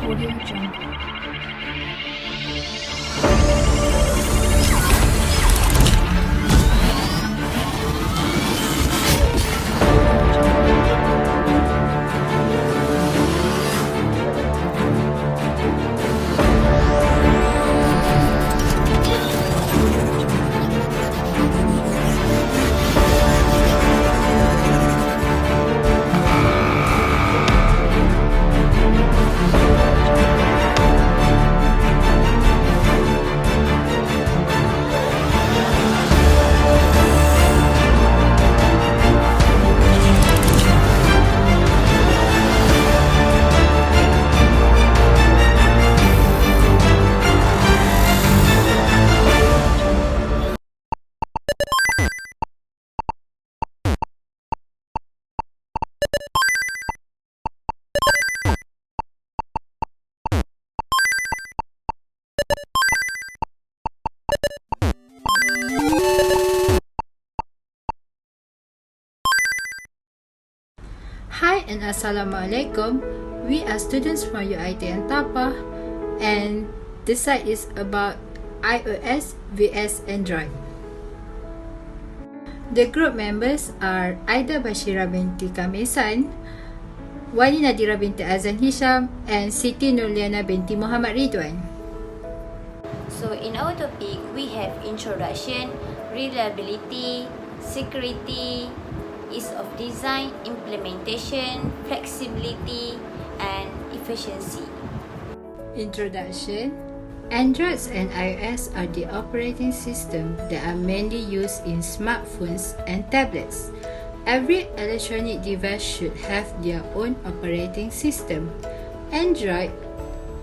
Audio Jungle. Hi and Assalamualaikum. We are students from UIT and Tapa, and this side is about iOS vs Android. The group members are Aida Basyirah binti Kamessan, Wani Nadhirah binti Azlan Hissham, and Siti NurLiyana binti Mohamad Ridhuan. So in our topic, we have introduction, reliability, security, ease of design, implementation, flexibility, and efficiency. Introduction. Androids and iOS are the operating system that are mainly used in smartphones and tablets. Every electronic device should have their own operating system. Android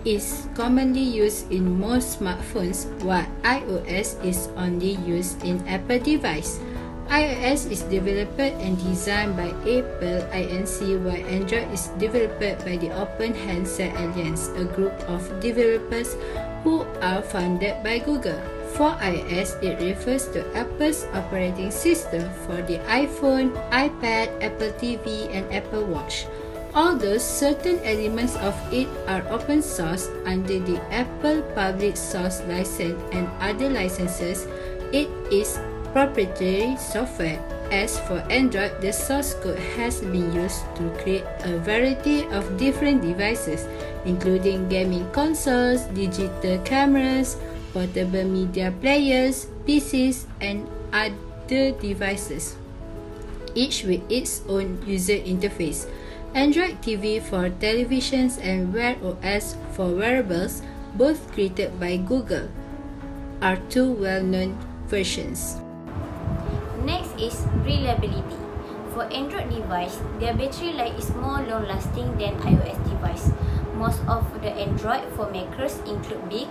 is commonly used in most smartphones, while iOS is only used in Apple device. iOS is developed and designed by Apple Inc., while Android is developed by the Open Handset Alliance, a group of developers who are funded by Google. For iOS, it refers to Apple's operating system for the iPhone, iPad, Apple TV, and Apple Watch. Although certain elements of it are open source under the Apple Public Source License and other licenses, it is proprietary software. As for Android, the source code has been used to create a variety of different devices, including gaming consoles, digital cameras, portable media players, PCs, and other devices, each with its own user interface. Android TV for televisions and Wear OS for wearables, both created by Google, are two well-known versions. Next is reliability. For Android device, their battery life is more long-lasting than iOS device. Most of the Android phone makers include big,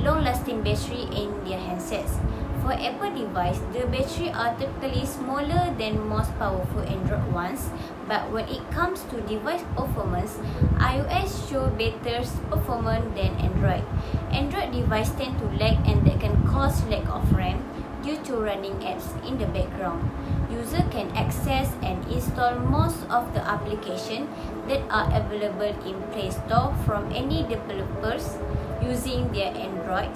long-lasting battery in their handsets. For Apple device, the battery are typically smaller than most powerful Android ones, but when it comes to device performance, iOS show better performance than Android. Android device tend to lag, and that can cause lack of RAM due to running apps in the background. User can access and install most of the applications that are available in Play Store from any developers using their Android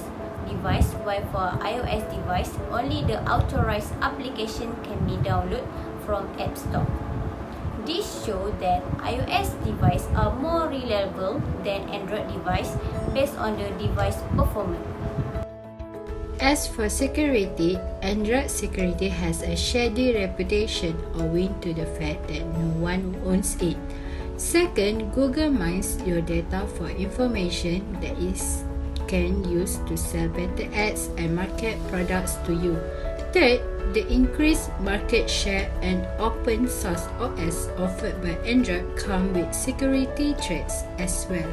device, while for iOS device, only the authorized application can be downloaded from App Store. This shows that iOS devices are more reliable than Android device based on the device performance. As for security, Android security has a shady reputation owing to the fact that no one owns it. Second, Google mines your data for information that is can use to sell better ads and market products to you. Third, the increased market share and open source OS offered by Android come with security threats as well.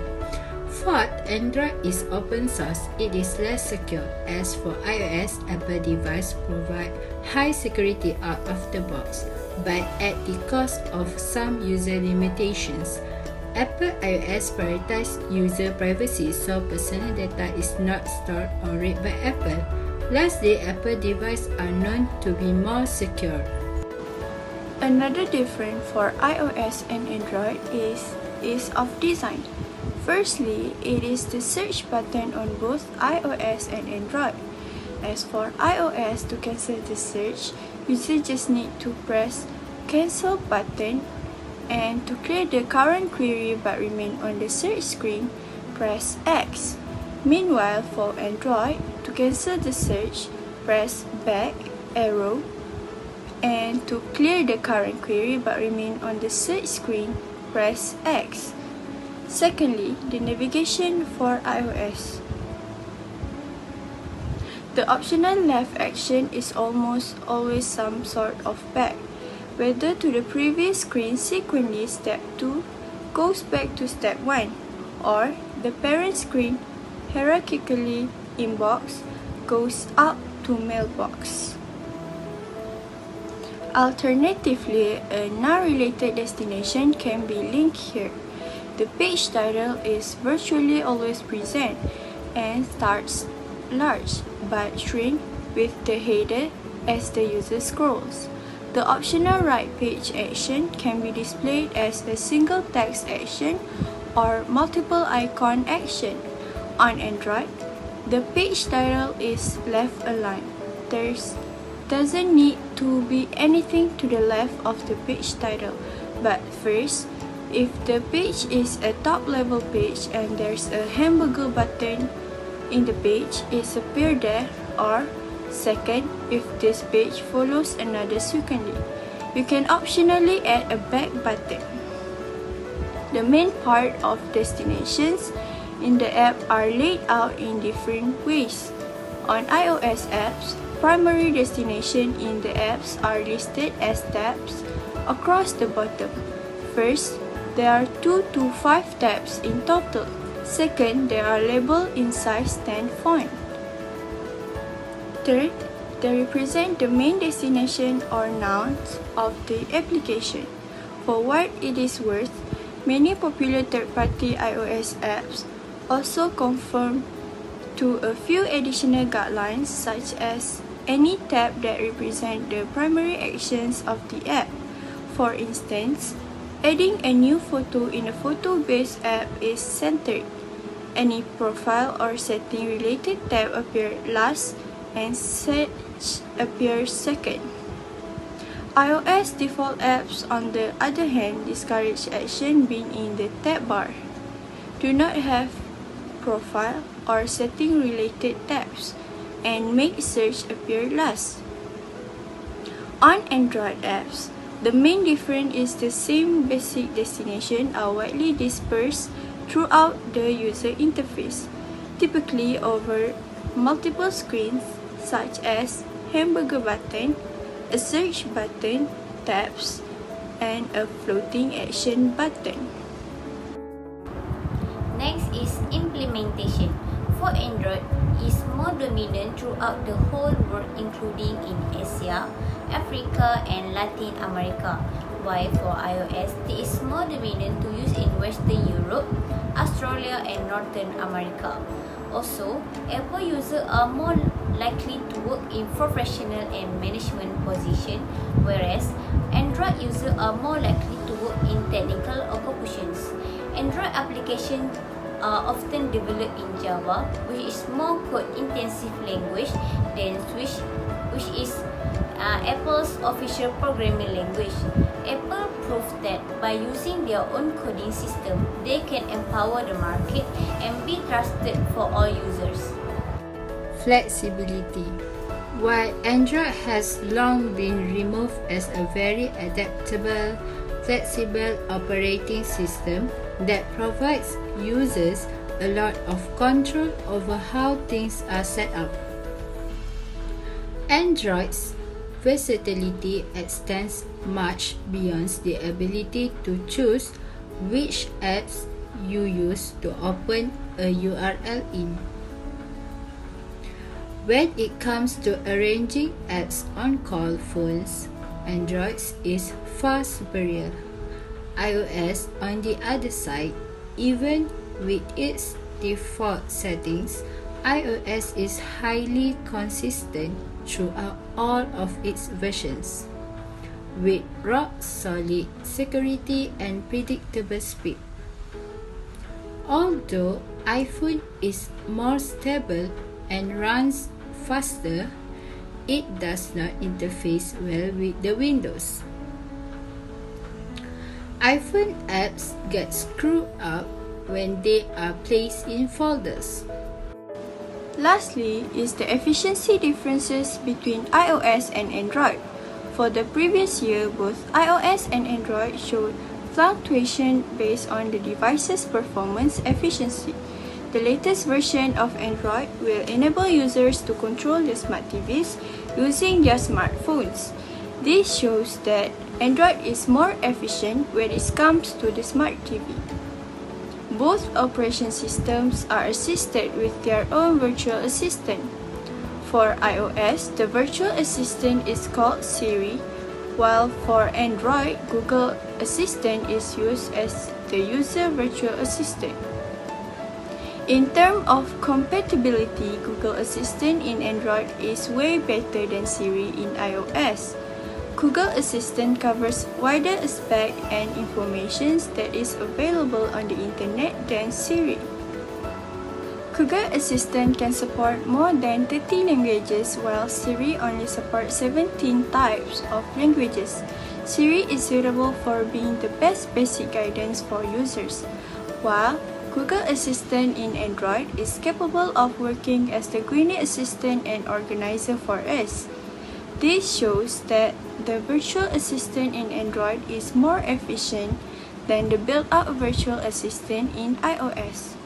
Fourth, Android is open source. It is less secure. As for iOS, Apple devices provide high security out of the box, but at the cost of some user limitations. Apple iOS prioritizes user privacy, so personal data is not stored or read by Apple. Lastly, Apple devices are known to be more secure. Another difference for iOS and Android is ease of design. Firstly, it is the search button on both iOS and Android. As for iOS, to cancel the search, users just need to press cancel button, and to clear the current query but remain on the search screen, press X. Meanwhile, for Android, to cancel the search, press back arrow, and to clear the current query but remain on the search screen, press X. Secondly, the navigation for iOS. The optional left action is almost always some sort of back, whether to the previous screen sequentially step 2 goes back to step 1, or the parent screen hierarchically inbox goes up to mailbox. Alternatively, a non-related destination can be linked here. The page title is virtually always present and starts large but shrink with the header as the user scrolls. The optional right page action can be displayed as a single text action or multiple icon action. On Android, the page title is left aligned. There doesn't need to be anything to the left of the page title, but first, if the page is a top-level page and there's a hamburger button in the page, it's appear there, or second, if this page follows another sequentially. You can optionally add a back button. The main part of destinations in the app are laid out in different ways. On iOS apps, primary destination in the apps are listed as tabs across the bottom. First, there are 2 to 5 tabs in total. Second, they are labeled in size 10 font. Third, they represent the main destination or nouns of the application. For what it is worth, many popular third-party iOS apps also conform to a few additional guidelines, such as any tab that represent the primary actions of the app. For instance, adding a new photo in a photo-based app is centered. Any profile or setting related tab appear last and search appears second. iOS default apps, on the other hand, discourage action being in the tab bar, do not have profile or setting related tabs, and make search appear last. On Android apps, the main difference is the same basic destination are widely dispersed throughout the user interface, typically over multiple screens, such as hamburger button, a search button, tabs, and a floating action button. Next is implementation. For Android, is more dominant throughout the whole world, including in Asia, Africa, and Latin America, while for iOS, it is more dominant to use in Western Europe, Australia, and Northern America. Also, Apple users are more likely to work in professional and management positions, whereas Android users are more likely to work in technical occupations. Android applications are often developed in Java, which is more code-intensive language than Swift, which is Apple's official programming language. Apple proved that by using their own coding system, they can empower the market and be trusted for all users. Flexibility. While Android has long been removed as a very adaptable, flexible operating system that provides users a lot of control over how things are set up, Android's versatility extends much beyond the ability to choose which apps you use to open a URL in. When it comes to arranging apps on call phones, Android is far superior. iOS, on the other side, even with its default settings, iOS is highly consistent throughout all of its versions, with rock-solid security and predictable speed. Although iPhone is more stable and runs faster, it does not interface well with the Windows. iPhone apps get screwed up when they are placed in folders. Lastly is the efficiency differences between iOS and Android. For the previous year, both iOS and Android showed fluctuation based on the device's performance efficiency. The latest version of Android will enable users to control their smart TVs using their smartphones. This shows that Android is more efficient when it comes to the smart TV. Both operation systems are assisted with their own virtual assistant. For iOS, the virtual assistant is called Siri, while for Android, Google Assistant is used as the user virtual assistant. In terms of compatibility, Google Assistant in Android is way better than Siri in iOS. Google Assistant covers wider aspects and information that is available on the internet than Siri. Google Assistant can support more than 30 languages, while Siri only supports 17 types of languages. Siri is suitable for being the best basic guidance for users, while Google Assistant in Android is capable of working as the Wani assistant and organizer for us. This shows that the virtual assistant in Android is more efficient than the built-up virtual assistant in iOS.